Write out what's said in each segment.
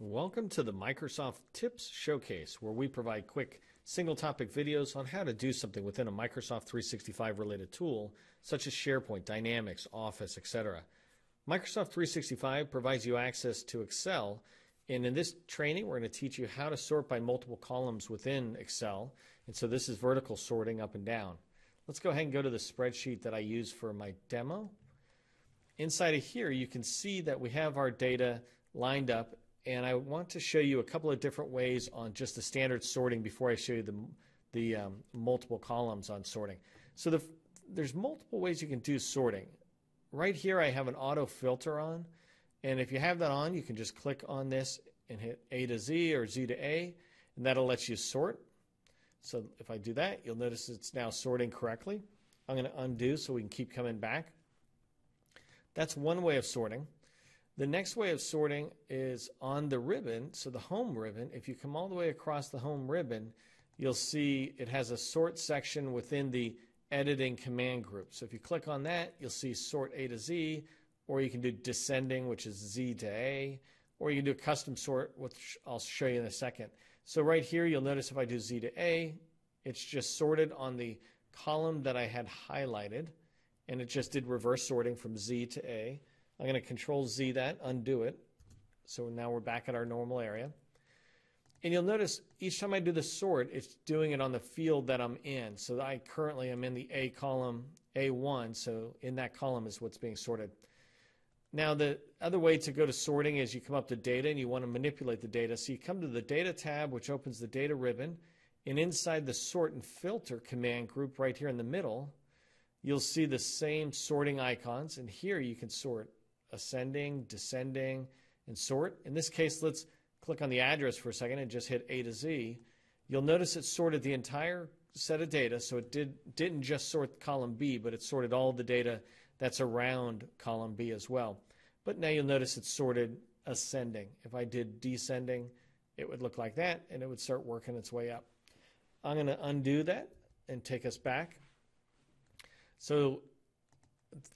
Welcome to the Microsoft Tips Showcase, where we provide quick single-topic videos on how to do something within a Microsoft 365 related tool, such as SharePoint, Dynamics, Office, etc. Microsoft 365 provides you access to Excel, and in this training, we're going to teach you how to sort by multiple columns within Excel. And so this is vertical sorting up and down. Let's go ahead and go to the spreadsheet that I use for my demo. Inside of here, you can see that we have our data lined up. And I want to show you a couple of different ways on just the standard sorting before I show you the multiple columns on sorting. So there's multiple ways you can do sorting. Right here I have an auto filter on, and if you have that on, you can just click on this and hit A to Z or Z to A, and that'll let you sort. So if I do that, you'll notice it's now sorting correctly. I'm going to undo so we can keep coming back. That's one way of sorting. The next way of sorting is on the ribbon, so the home ribbon. If you come all the way across the home ribbon, you'll see it has a sort section within the editing command group. So if you click on that, you'll see sort A to Z, or you can do descending, which is Z to A, or you can do custom sort, which I'll show you in a second. So right here, you'll notice if I do Z to A, it's just sorted on the column that I had highlighted, and it just did reverse sorting from Z to A. I'm going to Control Z that, undo it. So now we're back at our normal area. And you'll notice each time I do the sort, it's doing it on the field that I'm in. So I currently am in the A column, A1, so in that column is what's being sorted. Now the other way to go to sorting is you come up to data and you want to manipulate the data. So you come to the data tab, which opens the data ribbon, and inside the sort and filter command group right here in the middle, you'll see the same sorting icons, and here you can sort ascending, descending, and sort. In this case, let's click on the address for a second and just hit A to Z. You'll notice it sorted the entire set of data, so it didn't just sort column B, but it sorted all the data that's around column B as well. But now you'll notice it's sorted ascending. If I did descending, it would look like that, and it would start working its way up. I'm going to undo that and take us back. So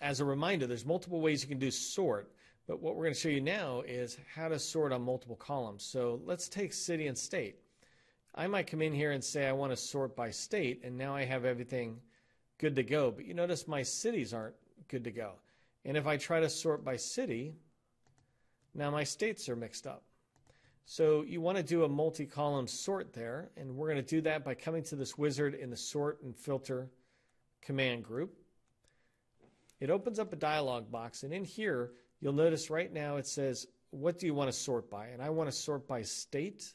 as a reminder, there's multiple ways you can do sort, but what we're going to show you now is how to sort on multiple columns. So let's take city and state. I might come in here and say I want to sort by state, and now I have everything good to go, but you notice my cities aren't good to go. And if I try to sort by city, now my states are mixed up. So you want to do a multi-column sort there, and we're going to do that by coming to this wizard in the sort and filter command group. It opens up a dialog box, and in here you'll notice right now it says, what do you want to sort by? And I want to sort by state,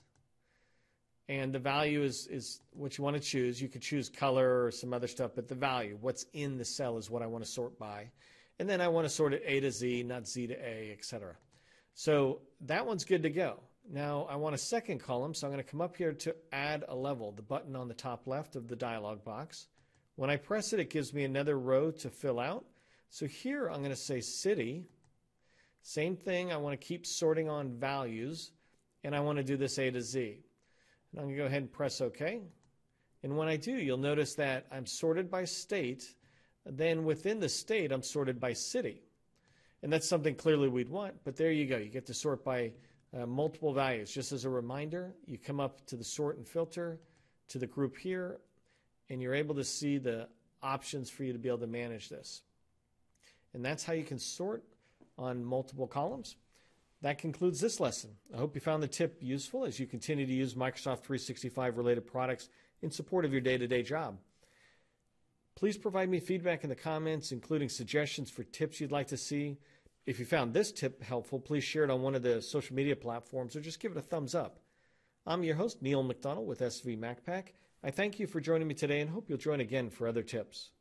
and the value is what you want to choose. You could choose color or some other stuff, but the value, what's in the cell, is what I want to sort by. And then I want to sort it A to Z, not Z to A, etc. So that one's good to go. Now I want a second column, so I'm going to come up here to add a level, the button on the top left of the dialog box. When I press it, it gives me another row to fill out. So here I'm going to say city. Same thing, I want to keep sorting on values, and I want to do this A to Z. And I'm going to go ahead and press OK. And when I do, you'll notice that I'm sorted by state. Then within the state, I'm sorted by city. And that's something clearly we'd want, but there you go. You get to sort by multiple values. Just as a reminder, you come up to the sort and filter, to the group here, and you're able to see the options for you to be able to manage this. And that's how you can sort on multiple columns. That concludes this lesson. I hope you found the tip useful as you continue to use Microsoft 365 related products in support of your day-to-day job. Please provide me feedback in the comments, including suggestions for tips you'd like to see. If you found this tip helpful, please share it on one of the social media platforms or just give it a thumbs up. I'm your host, Neil McDonald with SV MacPack. I thank you for joining me today and hope you'll join again for other tips.